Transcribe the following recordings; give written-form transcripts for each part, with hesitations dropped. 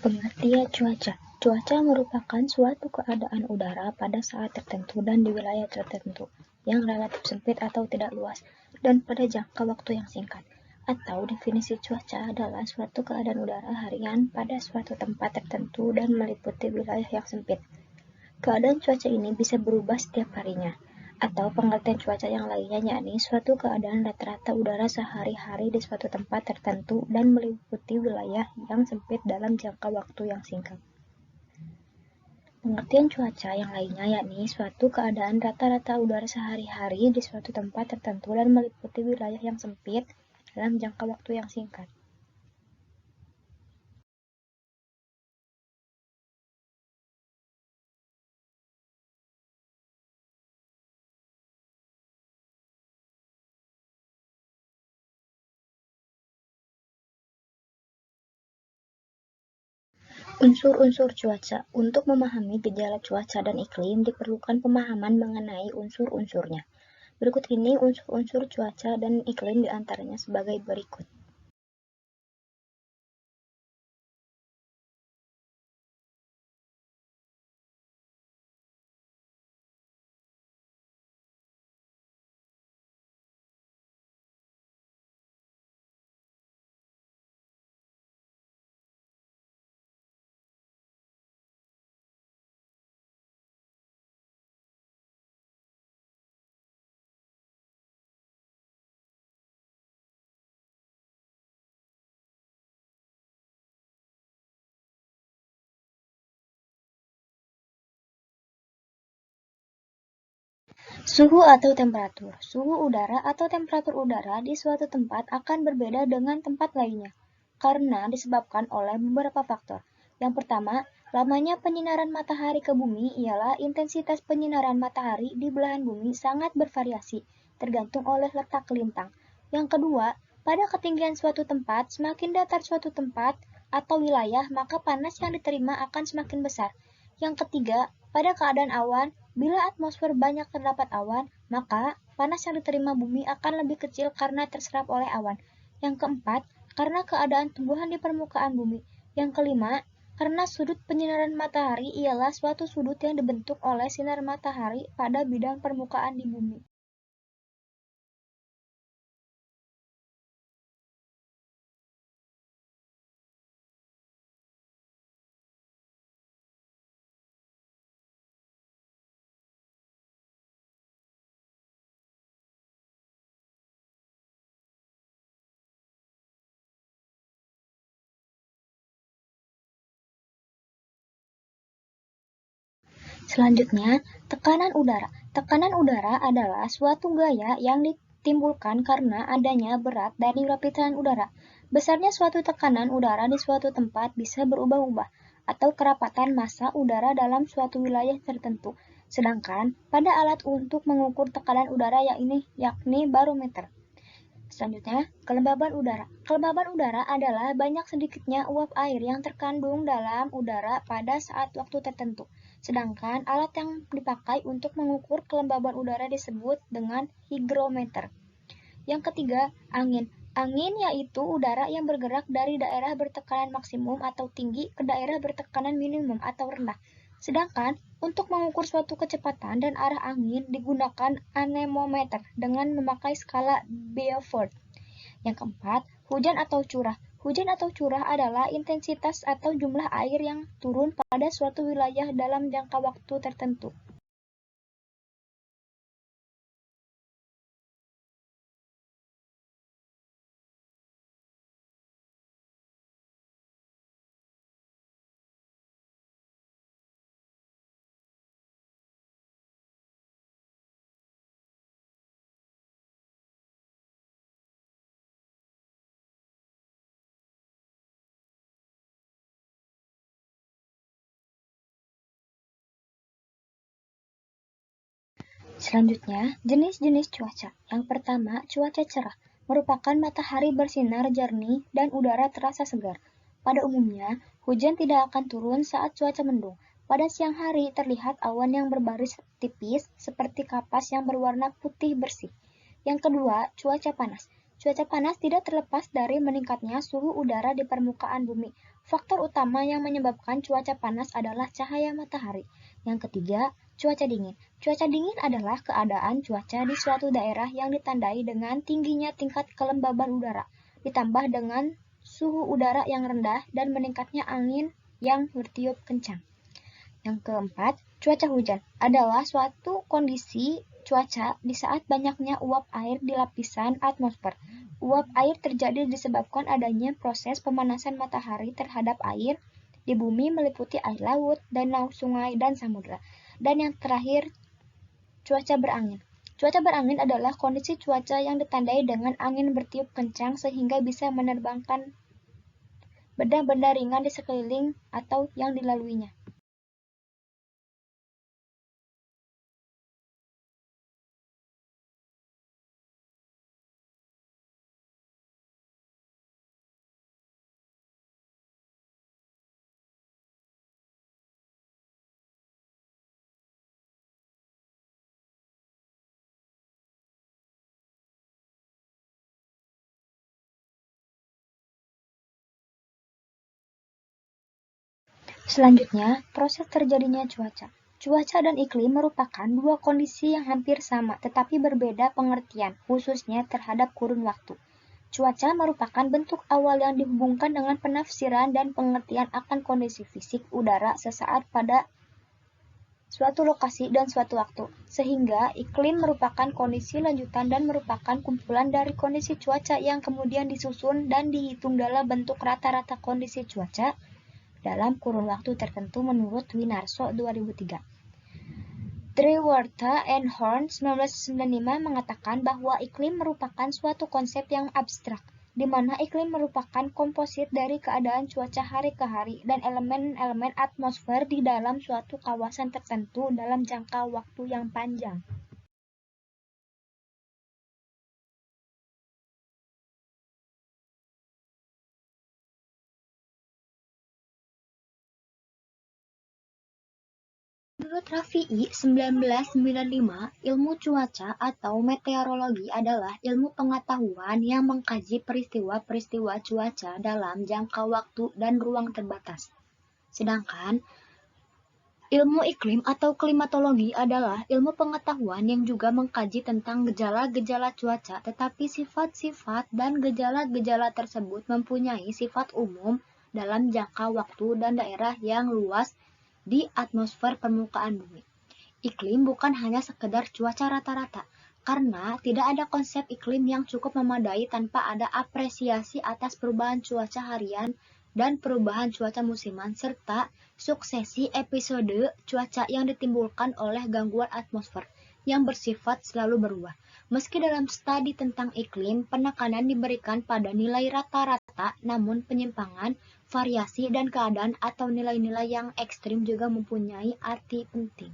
Pengertian cuaca. Cuaca merupakan suatu keadaan udara pada saat tertentu dan di wilayah tertentu yang relatif sempit atau tidak luas dan pada jangka waktu yang singkat. Atau definisi cuaca adalah suatu keadaan udara harian pada suatu tempat tertentu dan meliputi wilayah yang sempit. Keadaan cuaca ini bisa berubah setiap harinya. Atau pengertian cuaca yang lainnya yakni suatu keadaan rata-rata udara sehari-hari di suatu tempat tertentu dan meliputi wilayah yang sempit dalam jangka waktu yang singkat. Pengertian cuaca yang lainnya yakni suatu keadaan rata-rata udara sehari-hari di suatu tempat tertentu dan meliputi wilayah yang sempit dalam jangka waktu yang singkat. Unsur-unsur cuaca. Untuk memahami gejala cuaca dan iklim, diperlukan pemahaman mengenai unsur-unsurnya. Berikut ini unsur-unsur cuaca dan iklim diantaranya sebagai berikut. Suhu atau temperatur. Suhu udara atau temperatur udara di suatu tempat akan berbeda dengan tempat lainnya, karena disebabkan oleh beberapa faktor. Yang pertama, lamanya penyinaran matahari ke bumi ialah intensitas penyinaran matahari di belahan bumi sangat bervariasi, tergantung oleh letak lintang. Yang kedua, pada ketinggian suatu tempat, semakin datar suatu tempat atau wilayah, maka panas yang diterima akan semakin besar. Yang ketiga, pada keadaan awan, bila atmosfer banyak terdapat awan, maka panas yang diterima bumi akan lebih kecil karena terserap oleh awan. Yang keempat, karena keadaan tumbuhan di permukaan bumi. Yang kelima, karena sudut penyinaran matahari ialah suatu sudut yang dibentuk oleh sinar matahari pada bidang permukaan di bumi. Selanjutnya, tekanan udara. Tekanan udara adalah suatu gaya yang ditimbulkan karena adanya berat dari lapisan udara. Besarnya suatu tekanan udara di suatu tempat bisa berubah-ubah, atau kerapatan massa udara dalam suatu wilayah tertentu. Sedangkan pada alat untuk mengukur tekanan udara yakni barometer. Selanjutnya, kelembaban udara. Kelembaban udara adalah banyak sedikitnya uap air yang terkandung dalam udara pada saat waktu tertentu. Sedangkan alat yang dipakai untuk mengukur kelembaban udara disebut dengan hygrometer. Yang ketiga, angin. Angin yaitu udara yang bergerak dari daerah bertekanan maksimum atau tinggi ke daerah bertekanan minimum atau rendah. Sedangkan untuk mengukur suatu kecepatan dan arah angin digunakan anemometer dengan memakai skala Beaufort. Yang keempat, hujan atau curah. Hujan atau curah adalah intensitas atau jumlah air yang turun pada suatu wilayah dalam jangka waktu tertentu. Selanjutnya, jenis-jenis cuaca. Yang pertama, cuaca cerah, merupakan matahari bersinar jernih dan udara terasa segar. Pada umumnya, hujan tidak akan turun saat cuaca mendung. Pada siang hari terlihat awan yang berbaris tipis seperti kapas yang berwarna putih bersih. Yang kedua, cuaca panas. Cuaca panas tidak terlepas dari meningkatnya suhu udara di permukaan bumi. Faktor utama yang menyebabkan cuaca panas adalah cahaya matahari. Yang ketiga, cuaca dingin. Cuaca dingin adalah keadaan cuaca di suatu daerah yang ditandai dengan tingginya tingkat kelembaban udara, ditambah dengan suhu udara yang rendah dan meningkatnya angin yang bertiup kencang. Yang keempat, cuaca hujan adalah suatu kondisi cuaca di saat banyaknya uap air di lapisan atmosfer. Uap air terjadi disebabkan adanya proses pemanasan matahari terhadap air di bumi meliputi air laut, danau, sungai, dan samudera. Dan yang terakhir, cuaca berangin. Cuaca berangin adalah kondisi cuaca yang ditandai dengan angin bertiup kencang sehingga bisa menerbangkan benda-benda ringan di sekeliling atau yang dilaluinya. Selanjutnya, proses terjadinya cuaca. Cuaca dan iklim merupakan dua kondisi yang hampir sama tetapi berbeda pengertian, khususnya terhadap kurun waktu. Cuaca merupakan bentuk awal yang dihubungkan dengan penafsiran dan pengertian akan kondisi fisik udara sesaat pada suatu lokasi dan suatu waktu, sehingga iklim merupakan kondisi lanjutan dan merupakan kumpulan dari kondisi cuaca yang kemudian disusun dan dihitung dalam bentuk rata-rata kondisi cuaca dalam kurun waktu tertentu menurut Winarso 2003. Trewartha and Horn 1995 mengatakan bahwa iklim merupakan suatu konsep yang abstrak, di mana iklim merupakan komposit dari keadaan cuaca hari ke hari dan elemen-elemen atmosfer di dalam suatu kawasan tertentu dalam jangka waktu yang panjang. Menurut Rafi'i 1995, ilmu cuaca atau meteorologi adalah ilmu pengetahuan yang mengkaji peristiwa-peristiwa cuaca dalam jangka waktu dan ruang terbatas. Sedangkan ilmu iklim atau klimatologi adalah ilmu pengetahuan yang juga mengkaji tentang gejala-gejala cuaca, tetapi sifat-sifat dan gejala-gejala tersebut mempunyai sifat umum dalam jangka waktu dan daerah yang luas di atmosfer permukaan bumi. Iklim bukan hanya sekedar cuaca rata-rata, karena tidak ada konsep iklim yang cukup memadai tanpa ada apresiasi atas perubahan cuaca harian dan perubahan cuaca musiman, serta suksesi episode cuaca yang ditimbulkan oleh gangguan atmosfer yang bersifat selalu berubah. Meski dalam studi tentang iklim, penekanan diberikan pada nilai rata-rata, namun penyimpangan, variasi, dan keadaan atau nilai-nilai yang ekstrim juga mempunyai arti penting.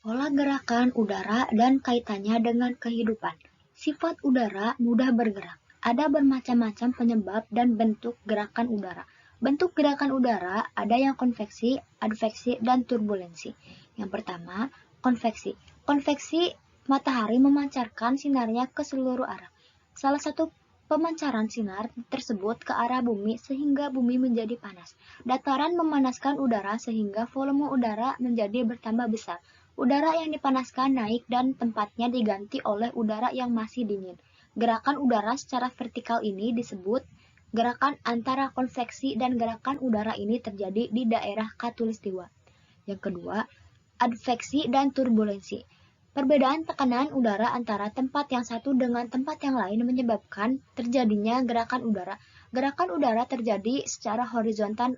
Pola gerakan udara dan kaitannya dengan kehidupan. Sifat udara mudah bergerak. Ada bermacam-macam penyebab dan bentuk gerakan udara. Bentuk gerakan udara ada yang konveksi, adveksi, dan turbulensi. Yang pertama, konveksi. Konveksi, matahari memancarkan sinarnya ke seluruh arah. Salah satu pemancaran sinar tersebut ke arah bumi sehingga bumi menjadi panas. Dataran memanaskan udara sehingga volume udara menjadi bertambah besar. Udara yang dipanaskan naik dan tempatnya diganti oleh udara yang masih dingin. Gerakan udara secara vertikal ini disebut gerakan antara konveksi dan gerakan udara ini terjadi di daerah khatulistiwa. Yang kedua, adveksi dan turbulensi. Perbedaan tekanan udara antara tempat yang satu dengan tempat yang lain menyebabkan terjadinya gerakan udara. Gerakan udara terjadi secara horizontal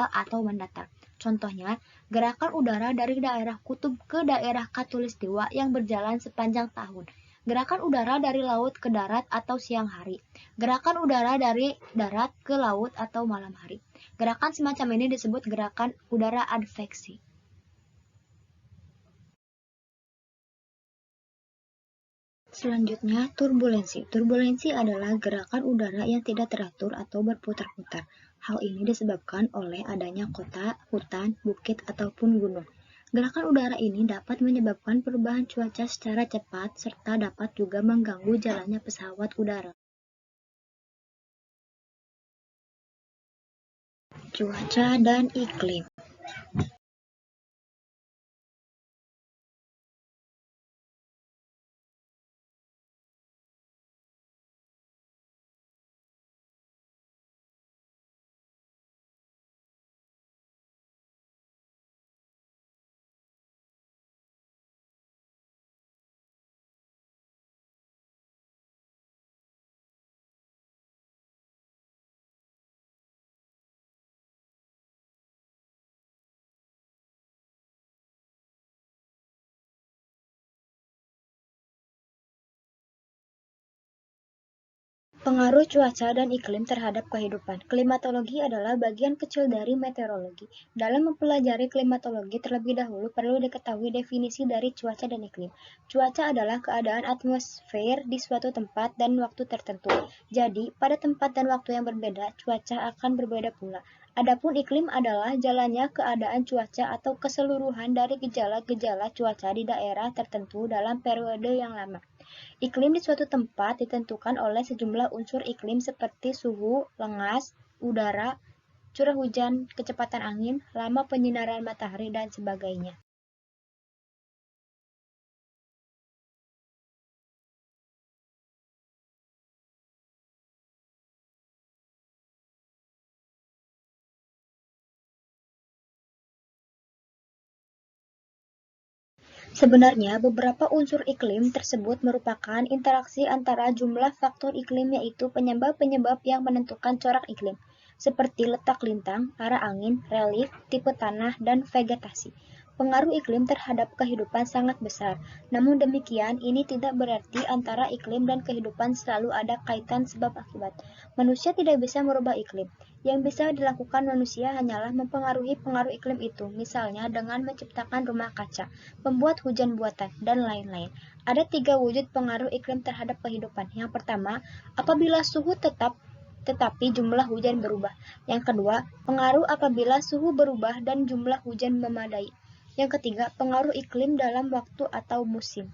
atau mendatar. Contohnya, gerakan udara dari daerah kutub ke daerah khatulistiwa yang berjalan sepanjang tahun. Gerakan udara dari laut ke darat atau siang hari. Gerakan udara dari darat ke laut atau malam hari. Gerakan semacam ini disebut gerakan udara adveksi. Selanjutnya, turbulensi. Turbulensi adalah gerakan udara yang tidak teratur atau berputar-putar. Hal ini disebabkan oleh adanya kota, hutan, bukit, ataupun gunung. Gerakan udara ini dapat menyebabkan perubahan cuaca secara cepat serta dapat juga mengganggu jalannya pesawat udara. Cuaca dan iklim. Pengaruh cuaca dan iklim terhadap kehidupan. Klimatologi adalah bagian kecil dari meteorologi. Dalam mempelajari klimatologi terlebih dahulu perlu diketahui definisi dari cuaca dan iklim. Cuaca adalah keadaan atmosfer di suatu tempat dan waktu tertentu. Jadi, pada tempat dan waktu yang berbeda, cuaca akan berbeda pula. Adapun iklim adalah jalannya keadaan cuaca atau keseluruhan dari gejala-gejala cuaca di daerah tertentu dalam periode yang lama. Iklim di suatu tempat ditentukan oleh sejumlah unsur iklim seperti suhu, lengas, udara, curah hujan, kecepatan angin, lama penyinaran matahari, dan sebagainya. Sebenarnya, beberapa unsur iklim tersebut merupakan interaksi antara jumlah faktor iklim yaitu penyebab-penyebab yang menentukan corak iklim, seperti letak lintang, arah angin, relief, tipe tanah, dan vegetasi. Pengaruh iklim terhadap kehidupan sangat besar. Namun demikian, ini tidak berarti antara iklim dan kehidupan selalu ada kaitan sebab akibat. Manusia tidak bisa merubah iklim. Yang bisa dilakukan manusia hanyalah mempengaruhi pengaruh iklim itu, misalnya dengan menciptakan rumah kaca, membuat hujan buatan, dan lain-lain. Ada 3 wujud pengaruh iklim terhadap kehidupan. Yang pertama, apabila suhu tetap tetapi jumlah hujan berubah. Yang kedua, pengaruh apabila suhu berubah dan jumlah hujan memadai. Yang ketiga, pengaruh iklim dalam waktu atau musim.